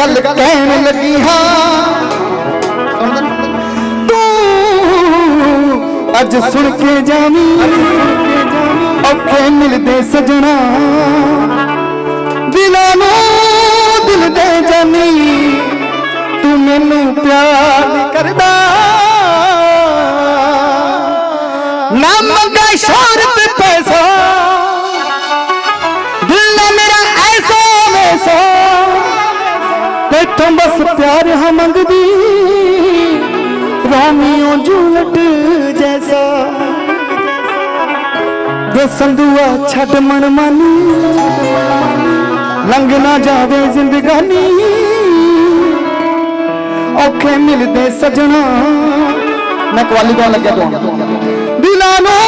गल कहन लगी हाँ तू अज सुन के जावी औखे मिलदे सजना दिलां नूं दिल दे जानी तू मैनू प्यार नहीं करदा ना मंगा शोहरत पैसा दिल मेरा ऐसा वैसा तेथों बस प्यार हाँ मंगदी रोमियो जूलियट जैसा दे संदुआ छड़ मन मानी लंघ ना जावे जिंदगानी औखे मिलदे सजना मैं कवाली गाउण लग्या दिलां नूं